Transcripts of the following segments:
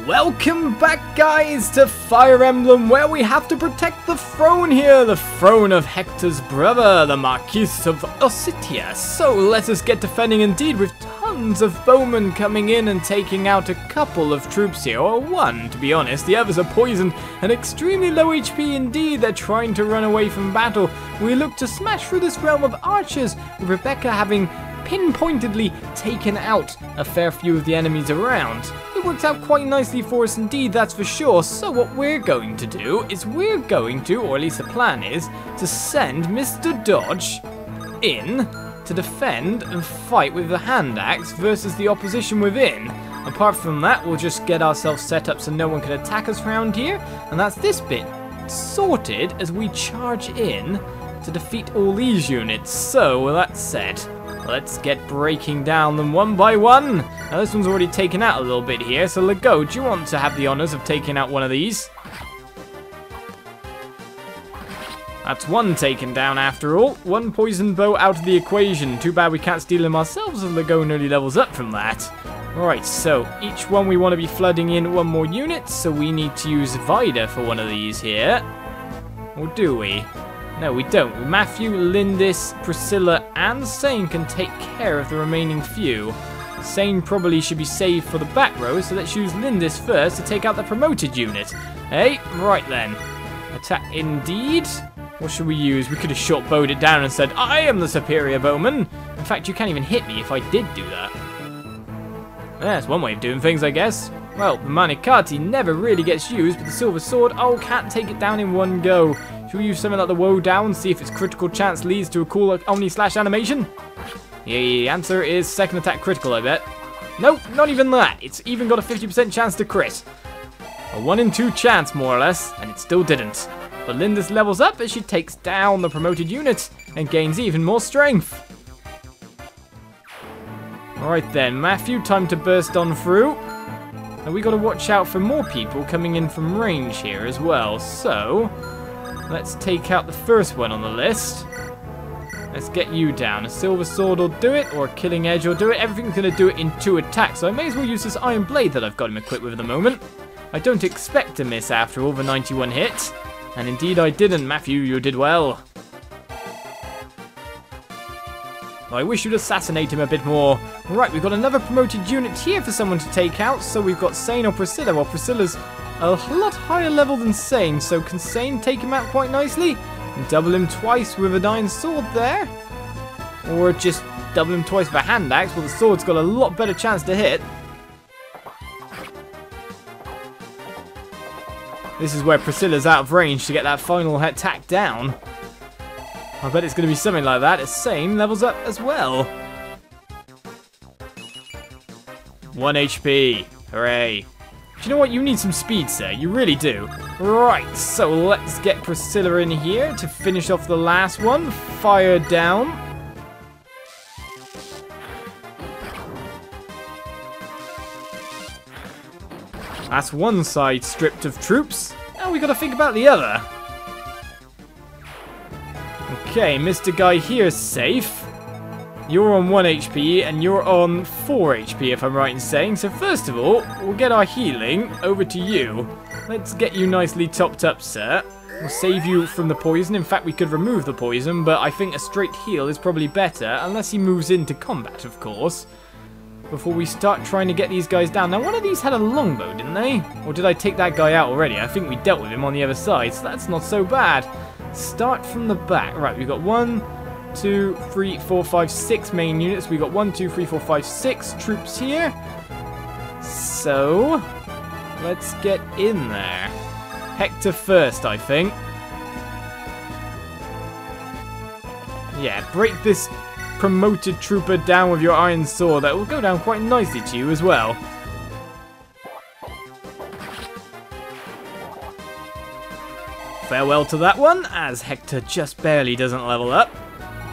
Welcome back, guys, to Fire Emblem, where we have to protect the throne here, the throne of Hector's brother, the Marquis of Ositian. So let us get defending indeed, with tons of bowmen coming in and taking out a couple of troops here, or one to be honest. The others are poisoned and extremely low HP indeed. They're trying to run away from battle. We look to smash through this realm of archers, with Rekka having pinpointedly taken out a fair few of the enemies around. It worked out quite nicely for us indeed, that's for sure. So what we're going to do is we're going to, or at least the plan is, to send Mr. Dodge in to defend and fight with the hand axe versus the opposition within. Apart from that, we'll just get ourselves set up so no one can attack us around here, and that's this bit sorted as we charge in to defeat all these units. So with that said, let's get breaking down them one by one. Now this one's already taken out a little bit here, so Lego, do you want to have the honors of taking out one of these? That's one taken down after all. One poison bow out of the equation. Too bad we can't steal him ourselves as Lego nearly levels up from that. Alright, so each one we want to be flooding in one more unit, so we need to use Vida for one of these here. Or do we? No, we don't. Matthew, Lindis, Priscilla, and Sane can take care of the remaining few. Sane probably should be saved for the back row, so let's use Lindis first to take out the promoted unit. Hey, right then. Attack indeed. What should we use? We could have short bowed it down and said, I am the superior bowman. In fact, you can't even hit me if I did do that. That's one way of doing things, I guess. Well, the Manikati never really gets used, but the silver sword, oh, can't take it down in one go. Should we use something like the Woe Down, see if its critical chance leads to a cool Omni-slash animation? The answer is second attack critical, I bet. Nope, not even that. It's even got a 50% chance to crit. A 1 in 2 chance, more or less, and it still didn't. But Lindis levels up as she takes down the promoted unit and gains even more strength. Alright then, Matthew, time to burst on through. And we got to watch out for more people coming in from range here as well, so let's take out the first one on the list. Let's get you down. A silver sword will do it, or a killing edge will do it. Everything's going to do it in 2 attacks, so I may as well use this iron blade that I've got him equipped with at the moment. I don't expect to miss after all the 91 hit. And indeed I didn't, Matthew, you did well. I wish you'd assassinate him a bit more. Right, we've got another promoted unit here for someone to take out, so we've got Sane or Priscilla. Well, Priscilla's a lot higher level than Sane, so can Sane take him out quite nicely? And double him twice with a iron sword there? Or just double him twice with a hand axe? Well, the sword's got a lot better chance to hit. This is where Priscilla's out of range to get that final attack down. I bet it's going to be something like that as Sane levels up as well. 1 HP. Hooray. Do you know what? You need some speed, sir. You really do. Right, so let's get Priscilla in here to finish off the last one. Fire down. That's one side stripped of troops. Now we got to think about the other. Okay, Mr. Guy here's safe. You're on 1 HP and you're on 4 HP if I'm right in saying. So first of all, we'll get our healing over to you. Let's get you nicely topped up, sir. We'll save you from the poison. In fact, we could remove the poison, but I think a straight heal is probably better, unless he moves into combat, of course, before we start trying to get these guys down. Now, one of these had a longbow, didn't they? Or did I take that guy out already? I think we dealt with him on the other side, so that's not so bad. Start from the back. Right, we've got 1, 2, 3, 4, 5, 6 main units. We've got 1, 2, 3, 4, 5, 6 troops here. So, let's get in there. Hector first, I think. Yeah, break this promoted trooper down with your iron sword. That will go down quite nicely to you as well. Farewell to that one, as Hector just barely doesn't level up.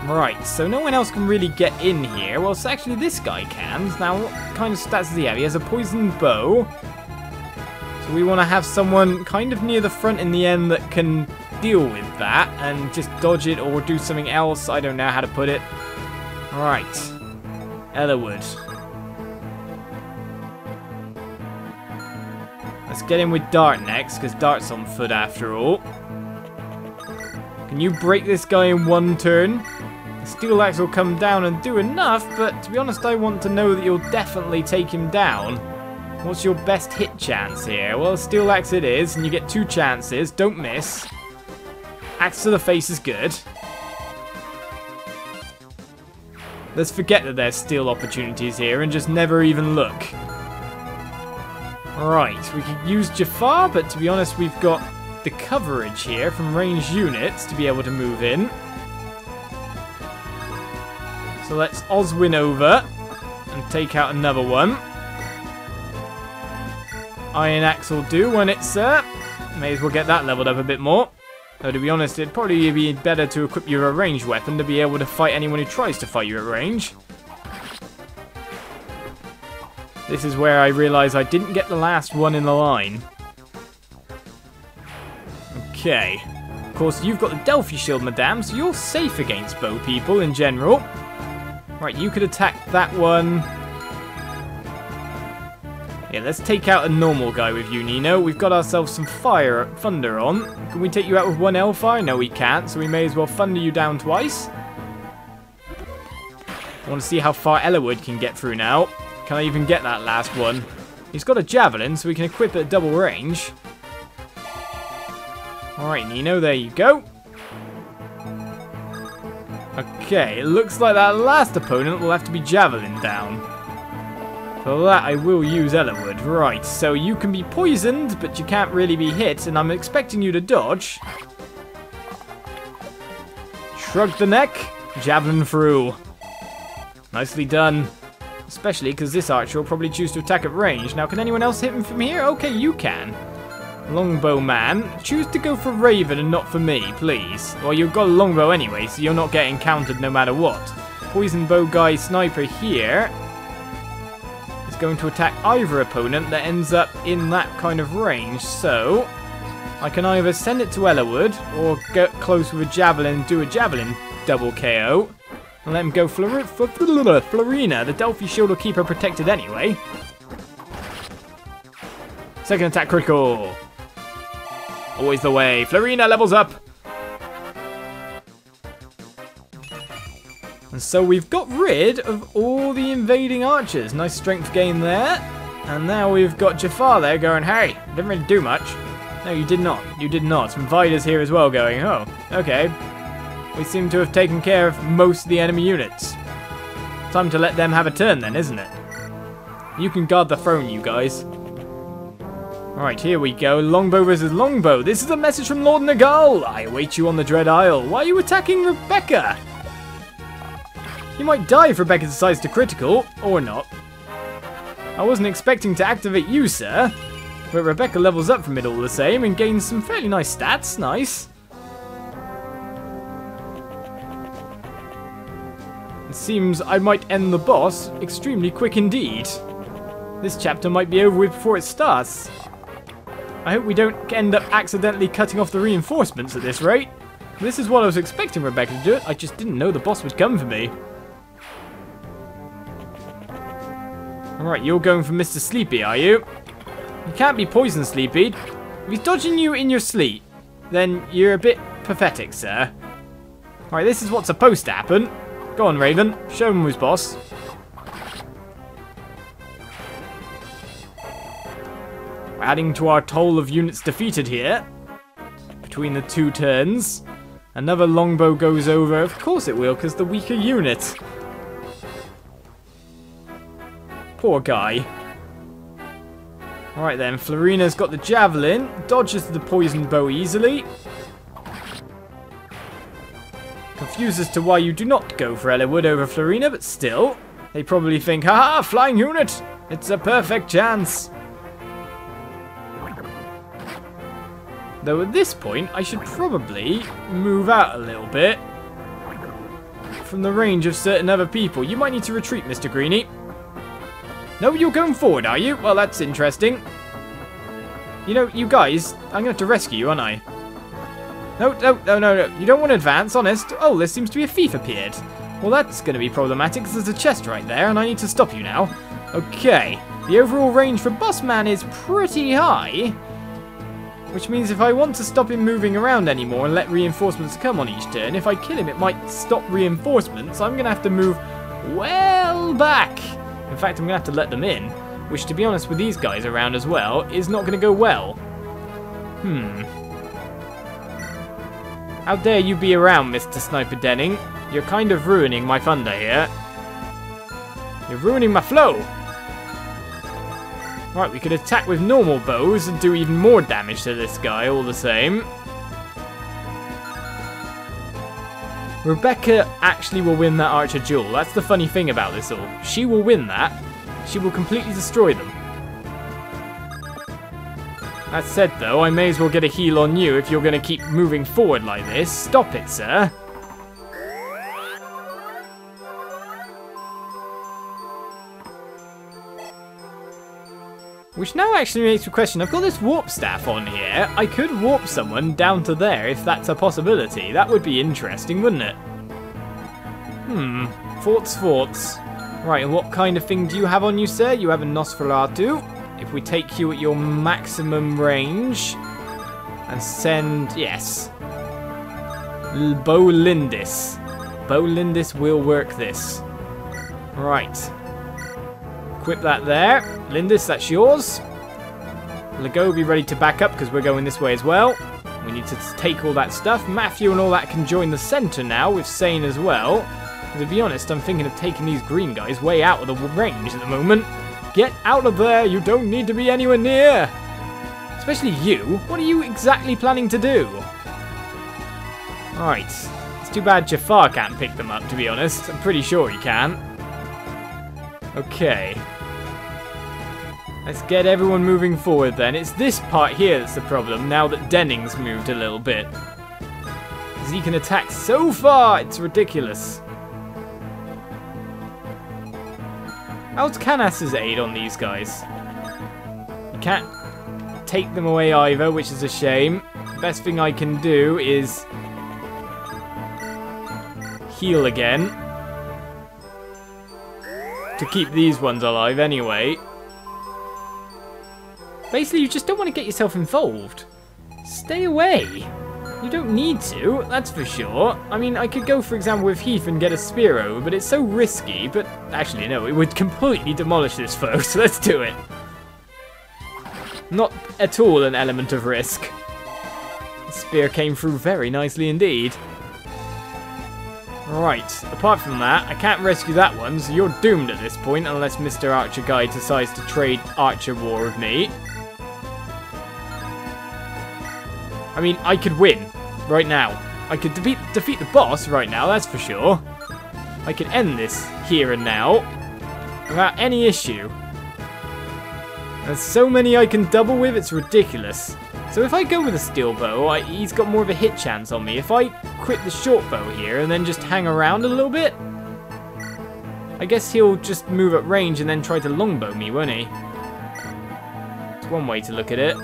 Right, so no one else can really get in here. Well, so actually this guy can. Now, what kind of stats does he have? He has a poisoned bow. So we want to have someone kind of near the front in the end that can deal with that and just dodge it or do something else. I don't know how to put it. Right, Ellerwood. Let's get in with Dart next, because Dart's on foot after all. Can you break this guy in one turn? The Steel Axe will come down and do enough, but to be honest, I want to know that you'll definitely take him down. What's your best hit chance here? Well, Steel Axe it is, and you get 2 chances. Don't miss. Axe to the face is good. Let's forget that there's steel opportunities here and just never even look. Right, we could use Jafar, but to be honest, we've got the coverage here from ranged units to be able to move in. So let's Oswin over and take out another one. Iron Axe will do when it's may as well get that leveled up a bit more. Though to be honest, it'd probably be better to equip you a ranged weapon to be able to fight anyone who tries to fight you at range. This is where I realise I didn't get the last one in the line. Okay. Of course, you've got the Delphi shield, madame, so you're safe against bow people in general. Right, you could attack that one. Yeah, let's take out a normal guy with you, Nino. We've got ourselves some thunder on. Can we take you out with 1 Hellfire? No, we can't, so we may as well thunder you down twice. I want to see how far Ellawood can get through now. Can I even get that last one? He's got a Javelin, so we can equip it at double range. Alright, Nino, there you go. Okay, it looks like that last opponent will have to be Javelin down. For that, I will use Ellawood. Right, so you can be poisoned, but you can't really be hit, and I'm expecting you to dodge. Shrug the neck, Javelin through. Nicely done. Especially because this archer will probably choose to attack at range. Now, can anyone else hit him from here? Okay, you can. Longbow man, choose to go for Raven and not for me, please. Well, you've got a longbow anyway, so you're not getting countered no matter what. Poison bow guy sniper here is going to attack either opponent that ends up in that kind of range. So I can either send it to Ellawood or get close with a javelin and do a javelin double KO. And let him go Florina. The Delphi shield will keep her protected anyway. Second attack critical. Always the way. Florina levels up. And so we've got rid of all the invading archers. Nice strength gain there. And now we've got Jafar there going, hey, didn't really do much. No, you did not. You did not. And Vida's here as well going, oh, okay. We seem to have taken care of most of the enemy units. Time to let them have a turn then, isn't it? You can guard the throne, you guys. Alright, here we go. Longbow versus longbow. This is a message from Lord Nagal. I await you on the Dread Isle. Why are you attacking Rekka? You might die if Rebecca decides to critical, or not. I wasn't expecting to activate you, sir. But Rebecca levels up from it all the same and gains some fairly nice stats. Nice. It seems I might end the boss extremely quick indeed. This chapter might be over with before it starts. I hope we don't end up accidentally cutting off the reinforcements at this rate. This is what I was expecting Rebecca to do. I just didn't know the boss would come for me. Alright, you're going for Mr. Sleepy, are you? You can't be poison Sleepy. If he's dodging you in your sleep, then you're a bit pathetic, sir. Alright, this is what's supposed to happen. Go on, Raven. Show him who's boss. We're adding to our toll of units defeated here. Between the 2 turns. Another longbow goes over. Of course it will, because the weaker unit. Poor guy. Alright then, Florina's got the javelin. Dodges the poison bow easily. Confused as to why you do not go for Ellawood over Florina, but still. They probably think, haha, flying unit! It's a perfect chance. Though at this point, I should probably move out a little bit from the range of certain other people. You might need to retreat, Mr. Greenie. No, you're going forward, are you? Well, that's interesting. You know, you guys, I'm going to have to rescue you, aren't I? No. You don't want to advance, honest. Oh, there seems to be a thief appeared. Well, that's going to be problematic because there's a chest right there, and I need to stop you now. Okay. The overall range for Bossman is pretty high, which means if I want to stop him moving around anymore and let reinforcements come on each turn, if I kill him it might stop reinforcements. I'm going to have to move well back. In fact, I'm going to have to let them in, which to be honest with these guys around as well, is not going to go well. How dare you be around, Mr. Sniper Denning? You're kind of ruining my thunder here. You're ruining my flow. Right, we could attack with normal bows and do even more damage to this guy all the same. Rekka actually will win that archer duel. That's the funny thing about this all. She will win that. She will completely destroy them. That said though, I may as well get a heal on you if you're going to keep moving forward like this. Stop it, sir. Which now actually makes me question, I've got this warp staff on here. I could warp someone down to there if that's a possibility. That would be interesting, wouldn't it? Thoughts. Right, and what kind of thing do you have on you, sir? You have a Nosferatu. If we take you at your maximum range and send, yes, Bolindis. Bolindis will work this. Right. Equip that there. Lindis, that's yours. Lego, be ready to back up because we're going this way as well. We need to take all that stuff. Matthew and all that can join the center now with Sane as well. And to be honest, I'm thinking of taking these green guys way out of the range at the moment. Get out of there. You don't need to be anywhere near. Especially you. What are you exactly planning to do? Alright. It's too bad Jafar can't pick them up, to be honest. I'm pretty sure he can. Okay. Let's get everyone moving forward then. It's this part here that's the problem now that Denning's moved a little bit. Because he can attack so far, it's ridiculous. How's Canas's aid on these guys? You can't take them away either, which is a shame. Best thing I can do is heal again. To keep these ones alive anyway. Basically, you just don't want to get yourself involved. Stay away. You don't need to, that's for sure. I mean, I could go, for example, with Heath and get a spear over, but it's so risky. But actually, no, it would completely demolish this foe, so let's do it. Not at all an element of risk. The spear came through very nicely indeed. Right, apart from that, I can't rescue that one, so you're doomed at this point, unless Mr. Archer Guy decides to trade Archer War with me. I mean, I could win right now. I could defeat the boss right now, that's for sure. I could end this here and now without any issue. There's so many I can double with, it's ridiculous. So if I go with a steel bow, he's got more of a hit chance on me. If I quit the short bow here and then just hang around a little bit, I guess he'll just move at range and then try to longbow me, won't he? It's one way to look at it.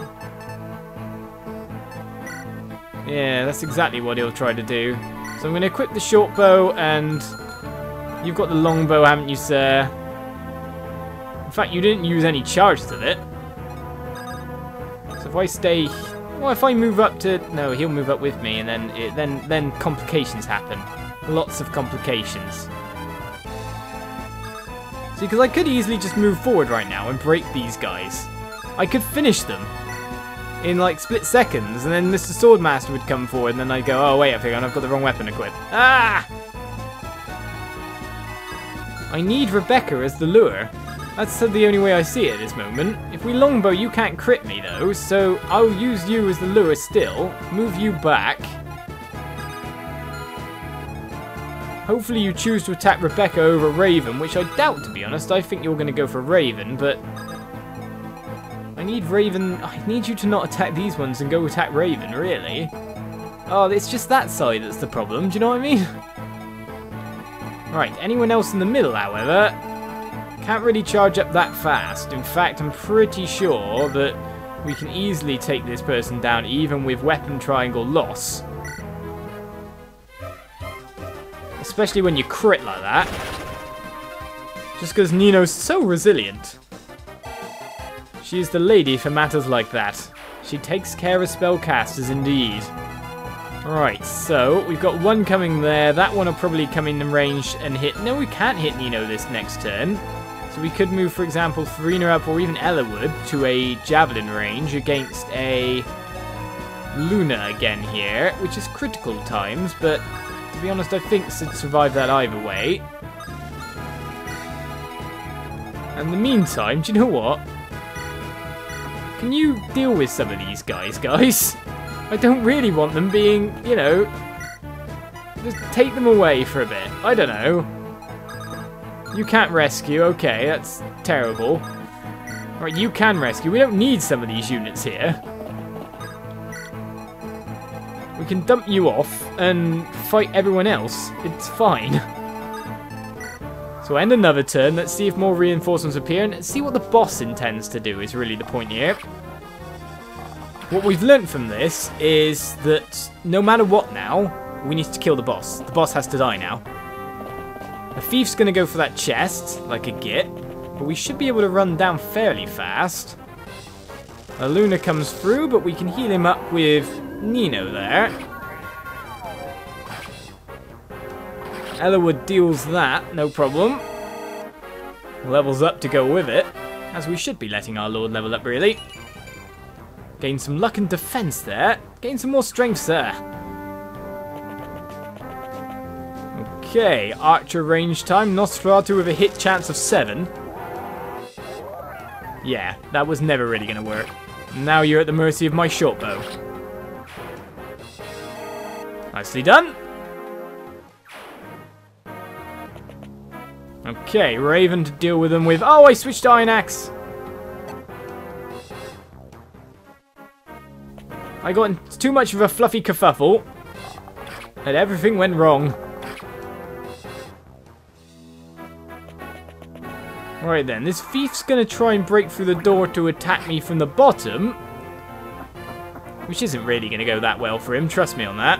Yeah, that's exactly what he'll try to do. So I'm going to equip the short bow, and you've got the longbow, haven't you, sir? In fact, you didn't use any charge to it. So if I stay, well, if I move up to, no, he'll move up with me, and then complications happen. Lots of complications. See, because I could easily just move forward right now and break these guys. I could finish them in like split seconds, and then Mr. Swordmaster would come forward, and then I'd go, oh wait, I think I've got the wrong weapon equipped. Ah! I need Rebecca as the lure. That's the only way I see it at this moment. If we longbow, you can't crit me though, so I'll use you as the lure still, move you back. Hopefully you choose to attack Rebecca over Raven, which I doubt, to be honest. I think you're going to go for Raven, but I need Raven. I need you to not attack these ones and go attack Raven, really. Oh, it's just that side that's the problem, do you know what I mean? Right, anyone else in the middle, however, can't really charge up that fast. In fact, I'm pretty sure that we can easily take this person down even with weapon triangle loss. Especially when you crit like that. Just because Nino's so resilient. She is the lady for matters like that. She takes care of spellcasters indeed. Right, so we've got one coming there. That one will probably come in range and hit. No, we can't hit Nino this next turn. So we could move, for example, Farina up or even Ella would to a javelin range against a Luna again here, which is critical times, but to be honest, I think she'd survive that either way. In the meantime, do you know what? Can you deal with some of these guys? I don't really want them being, you know, just take them away for a bit. I don't know. You can't rescue. Okay, that's terrible. Alright, you can rescue. We don't need some of these units here. We can dump you off and fight everyone else. It's fine. So end another turn. Let's see if more reinforcements appear and see what the boss intends to do is really the point here. What we've learnt from this is that no matter what now, we need to kill the boss. The boss has to die now. The thief's going to go for that chest, like a git, but we should be able to run down fairly fast. A Luna comes through, but we can heal him up with Nino there. Ellawood deals that, no problem. Levels up to go with it, as we should be letting our Lord level up, really. Gain some luck and defense there. Gain some more strength there. Okay, archer range time. Nosferatu with a hit chance of 7. Yeah, that was never really going to work. Now you're at the mercy of my short bow. Nicely done. Okay, Raven to deal with them with... Oh, I switched to Iron Axe. I got into too much of a fluffy kerfuffle, and everything went wrong. Alright then, this thief's going to try and break through the door to attack me from the bottom, which isn't really going to go that well for him, trust me on that.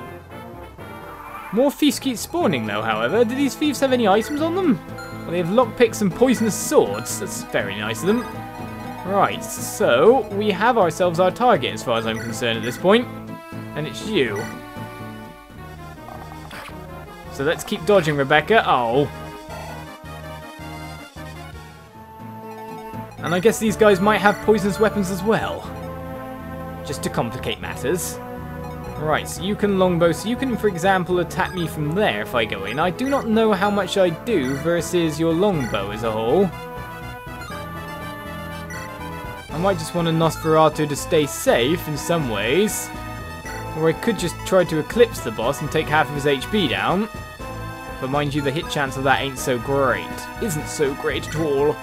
More thieves keep spawning though, however. Do these thieves have any items on them? Well, they have lockpicks and poisonous swords. That's very nice of them. Right, so we have ourselves our target as far as I'm concerned at this point, and it's you. So let's keep dodging, Rebecca. Oh. And I guess these guys might have poisonous weapons as well, just to complicate matters. Right, so you can longbow, so you can, for example, attack me from there if I go in. I do not know how much I do versus your longbow as a whole. I might just want a Nosferatu to stay safe in some ways. Or I could just try to eclipse the boss and take half of his HP down. But mind you, the hit chance of that ain't so great. Isn't so great at all.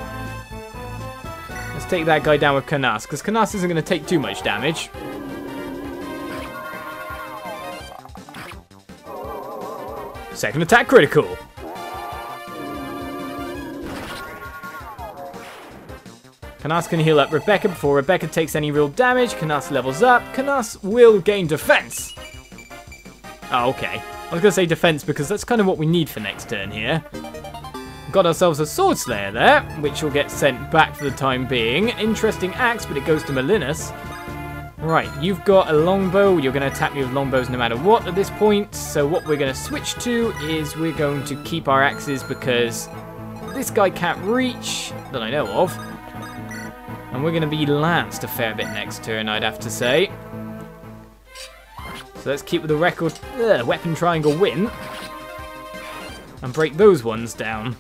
Let's take that guy down with Canas, because Canas isn't going to take too much damage. Second attack critical. Canas can heal up Rebecca before Rebecca takes any real damage. Canas levels up. Canas will gain defense. Oh, okay. I was going to say defense because that's kind of what we need for next turn here. Got ourselves a Sword Slayer there, which will get sent back for the time being. Interesting axe, but it goes to Molinas. Right, you've got a longbow. You're going to attack me with longbows no matter what at this point. So what we're going to switch to is we're going to keep our axes because this guy can't reach, that I know of. And we're going to be lanced a fair bit next turn, I'd have to say. So let's keep with the record weapon triangle win. And break those ones down.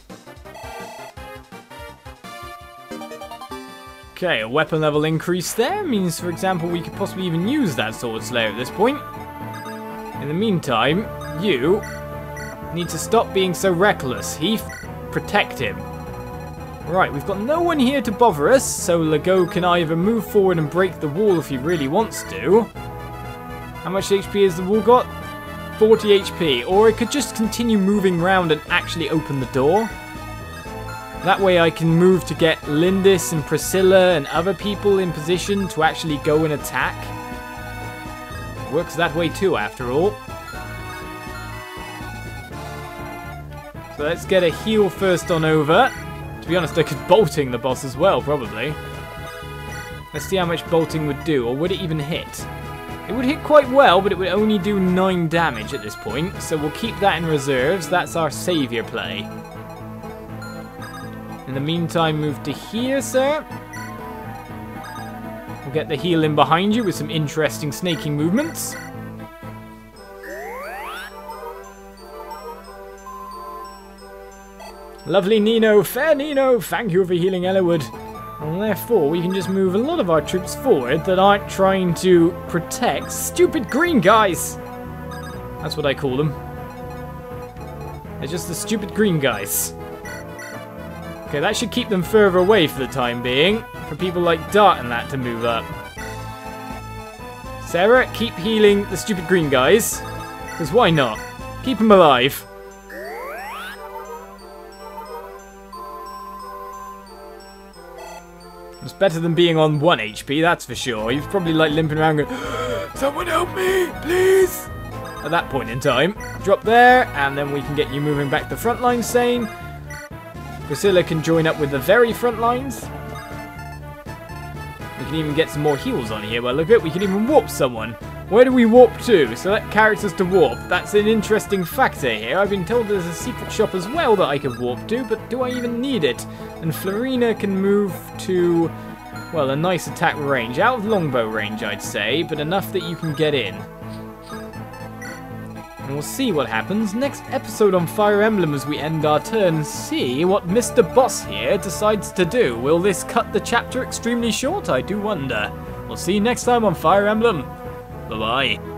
Okay, a weapon level increase there means, for example, we could possibly even use that Sword Slayer at this point. In the meantime, you need to stop being so reckless. Heath, protect him. Right, we've got no one here to bother us, so Legault can either move forward and break the wall if he really wants to. How much HP has the wall got? 40 HP. Or it could just continue moving around and actually open the door. That way I can move to get Lindis and Priscilla and other people in position to actually go and attack. Works that way too, after all. So let's get a heal first on over. To be honest, I could bolting the boss as well, probably. Let's see how much bolting would do, or would it even hit? It would hit quite well, but it would only do 9 damage at this point, so we'll keep that in reserves. That's our saviour play. In the meantime, move to here, sir. We'll get the heal in behind you with some interesting snaking movements. Lovely Nino, fair Nino, thank you for healing Ellerwood. And therefore, we can just move a lot of our troops forward that aren't trying to protect stupid green guys. That's what I call them. They're just the stupid green guys. Okay, that should keep them further away for the time being, for people like Dart and that to move up. Sarah, keep healing the stupid green guys, because why not? Keep them alive. It's better than being on 1 HP, that's for sure. You're probably like limping around going, someone help me, please! At that point in time. Drop there, and then we can get you moving back to front line, Sane. Priscilla can join up with the very front lines. We can even get some more heals on here. Well, look at it, we can even warp someone. Where do we warp to? Select characters to warp. That's an interesting factor here. I've been told there's a secret shop as well that I can warp to, but do I even need it? And Florina can move to, well, a nice attack range. Out of longbow range, I'd say, but enough that you can get in. And we'll see what happens next episode on Fire Emblem as we end our turn and see what Mr. Boss here decides to do. Will this cut the chapter extremely short? I do wonder. We'll see you next time on Fire Emblem. Bye-bye.